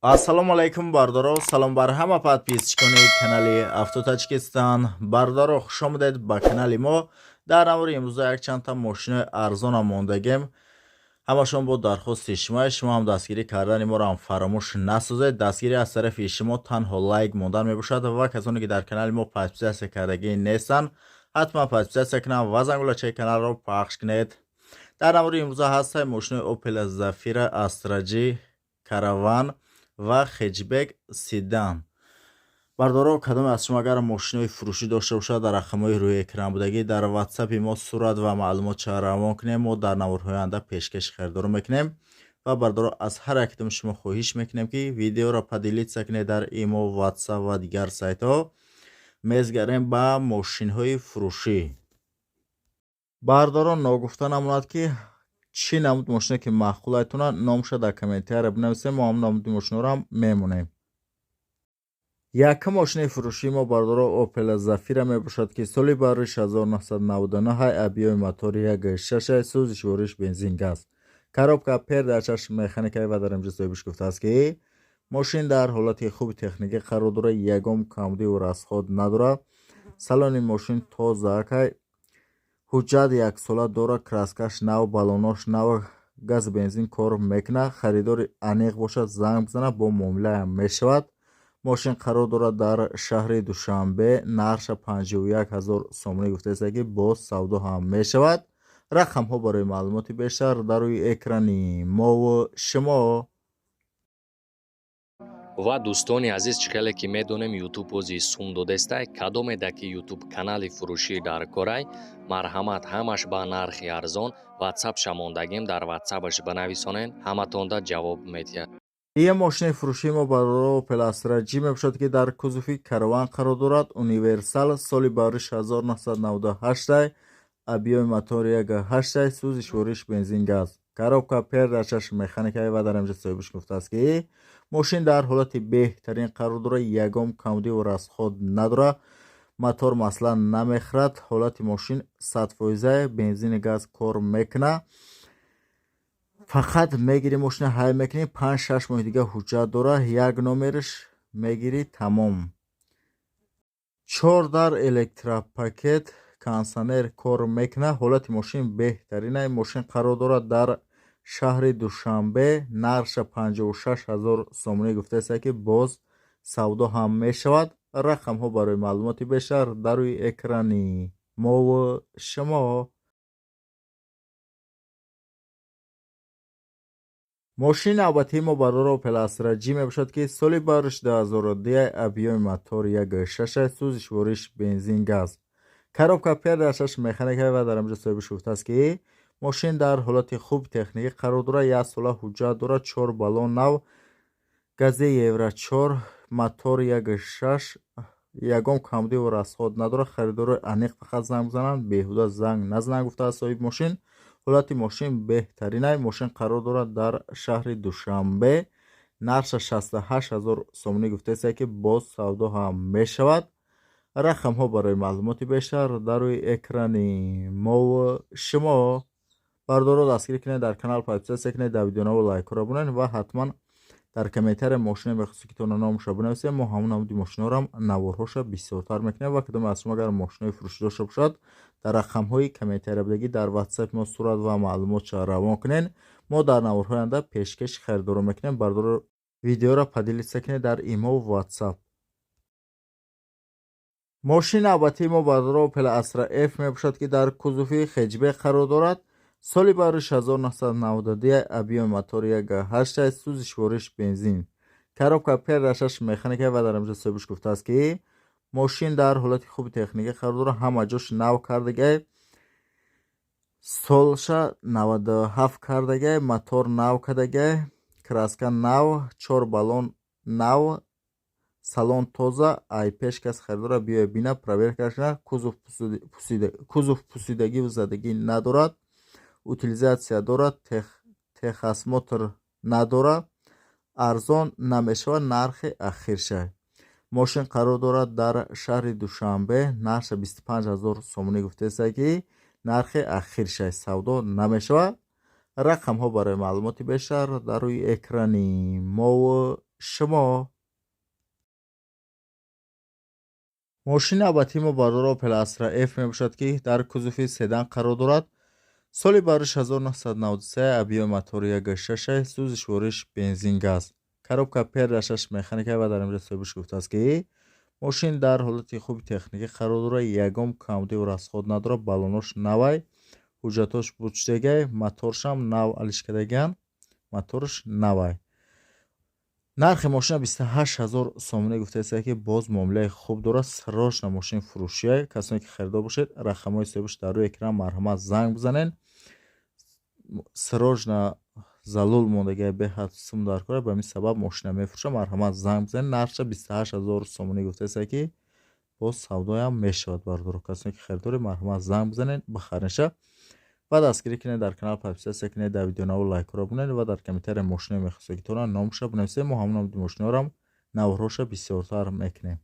ассалому алайкум бардоро, салом бар ҳама подписчикони канали Автотачкистан. Бардоро хушомадед ба канали мо. дар навори имрӯза якчандта мошинои арзона мондагем. ҳамашон бо дархости шумо ҳам дастгирӣ кардани моро ҳам фаромӯш насозед. дастгирӣ аз тарафи шумо танҳо лайк мондан мебошад ва касоне ки дар канали мо подписатсия кардагӣ нестанд, ҳатман подписатсия кунанд ва зангулачаи каналро пахш кунед. дар навори имрӯза ҳастаи мошинои Opel Zafira, Astra G, Caravan ва хеҷбек седан. бардоро кадоме аз шумо агар мошинои фурӯшӣ дошта бошад дар рақамҳои рӯи экран будагӣ дар ватсапи мо сурат ва маълумотро равон кунем. мо дар наворҳои оянда пешкаши харидорӣ мекунем ва бардоро аз ҳар як кадоми шумо хоҳиш мекунем ки видеоро падилитса кунед дар имо, ватсап ва дигар сайтҳо. мезгарем ба мошинҳои фурӯшӣ. бардоро ногуфта намонад ки чӣ намуд мошине ки маъқулайтона номша дар комментария бинависем. мо ҳам намуди мошинаро ҳам мемонем. якум мошинаи фурӯшии мо бардоро Opel Zafira мебошад ки соли барош 1999 объёми мотори 1.6 сӯзи швориш бензин газ. коробка передачаш механикаи ва дар инҷо соҳибиш гуфтааст ки мошин дар ҳолати хуби техникӣ қарор дорад, ягон камдиву расход надорад. салони мошин тозаакай ҳуҷҷат яксола дорад, краскаш нав, баллонош нав, газ бензин кор мекунад. харидори аниқ бошад, занг бизанад, бо муомилаам мешавад. мошин қарор дорад дар шаҳри Душанбе. нарша 51 000 сомонӣ гуфтааст ки боз савдо ҳам мешавад. рақамҳо барои маълумоти бештар дар рӯи экрани мову шумо. ва дӯстони азиз, чикале ки медонем ютуб ози сум додестай, кадомеда ки ютуб канали фурӯшӣ дар корай, марҳамат ҳамаш ба нархи арзон ватсап шамондагем, дар ватсапаш банависонен, ҳаматонда ҷавоб медиҳад. ин мошини фурӯшии мо барои Opel Astra G мебошад ки дар кузуфи Caravan қарор дорад. универсал, соли барош 1998, объёми мотори 1.8 сӯзи швориш бензин газ. коробка передачаш механикаи ва дар инҷо соҳибиш гуфтааст ки мошин дар ҳолати беҳтарин қарор дорад, ягон камдиву расход надорад. мотор маслан намехӯрад. ҳолати мошин 100% бензини газ кор мекунад. фақат мегири мошина ҳай мекунӣ, 5-6 моҳи дига ҳуҷҷат дорад, як номериш мегири тамом. 4 дар электропакет кондисионер кор мекунад. ҳолати мошин беҳтарина. мошин қарор дорад дар шаҳри Душанбе. нарша 56 000 сомонӣ гуфтааст ки боз савдо ҳам мешавад. рақамҳо барои маълумоти бештар дар рӯи экрани мову шумо. мошини навбатии мо барои Opel Astra G мебошад ки соли барош 2010, объёми мотори 1.6 сӯзи швориш бензин газ. коробка передачаш механикаи ва дар инҷо соҳибиш гуфтааст ки мошин дар ҳолати хуби техникӣ қарор дорад, 1 сола ҳуҷҷат дорад, 4 баллон нав, гази евро 4, мотори 1.6, ягон камдиву расход надорад. харидори аниқ фақат занг бизананд, беҳуда занг назананд гуфтааст соҳиби мошин. ҳолати мошин беҳтарина. мошин қарор дорад дар шаҳри Душанбе. нарша 68 000 сомонӣ гуфтааст ки боз савдо ҳам мешавад. рақамҳо барои маълумоти бештар дар рӯи экрани мову шумо. бардоро дастгирӣ кунед, дар канал подписатсия кунед, дар видеонаво лайкҳоро бинавед ва ҳатман дар комментария мошине мехост ки тона номаша бинависем. мо ҳамон намуди мошинаро наворҳоша бисёртар мекунем ва кадоме аз шумо агар мошинои фурӯшӣ дошта бошад, дар рақамҳои комментария будагӣ дар ватсапи мо сурат ва маълумотро равон кунед. мо дар наворҳои оянда пешкаши харидорӣ мекунем. бардоро видеоро падилитса кунед дар имо, ватсап. мошини навбатии мо бардоро Opel Astra F мебошад ки дар кузуфи хеҷбек қарор дорад. соли барош 1992, объёми мотори 1.8 сӯзи швориш бензин. коробка передачаш механикаи ва дар инҷо соҳибиш гуфтааст ки мошин дар ҳолати хуби техникӣ қарор дорад, ҳама ҷош нав кардагай, солша 97 кардагай, мотор нав кардагай, краска нав, 4 баллон нав, салон тоза. ай пешкас харидора биё бина проверкаш кунад. кузуф пусидагиву задагӣ надорад. утилизатсия дорад, техосмотр надорад, арзон намешавад. нархи ахирша. мошин қарор дорад дар шаҳри Душанбе. нарша 25 000 сомонӣ гуфтааст ки нархи ахирша, савдо намешавад. рақамҳо барои маълумоти бештар дар рӯи экрани мову شما. ماشین اباتیم بارور اوپل استرا اف میباشد که در کزوفی سدن قرار دارد. سال بارش 1993 ابیو موتور 1.6 سوزش ورش بنزین گاز. коробка передашаш механика ва дар имрӯз сӯбиш гуфтааст ки мошин дар ҳолати хуби техникӣ қарор дорад, ягон камдиву расход надорад, балонош навай, ҳуҷҷатош буҷдагай, моторшам нав алишкадаган, моторш навай. нархи мошина 28000 сомона гуфтааст ки боз муомилаи хуб дорад. срочно мошин фурӯшия. касоне ки харидор бошед, рақамҳои сӯбиш дар рӯи экран марҳамат занг бизанед. срочно залул мондагиа беҳад сум дар кора, ба ҳамин сабаб мошина мефурӯша. марҳамат занг бизанед. нархша 28000 сомона гуфтааст ки боз савдоям мешавад бардор. касоне ки харидори марҳамат занг бизанед, бихарниша ва дастгирӣ кинед, дар канал подписатсия кинед, дар видеонаво лайкро бинед ва дар комментария мошинаи мехосагитона номша бинависед. мо ҳамон номи мошинаҳорам навроша бисёртар мекунем.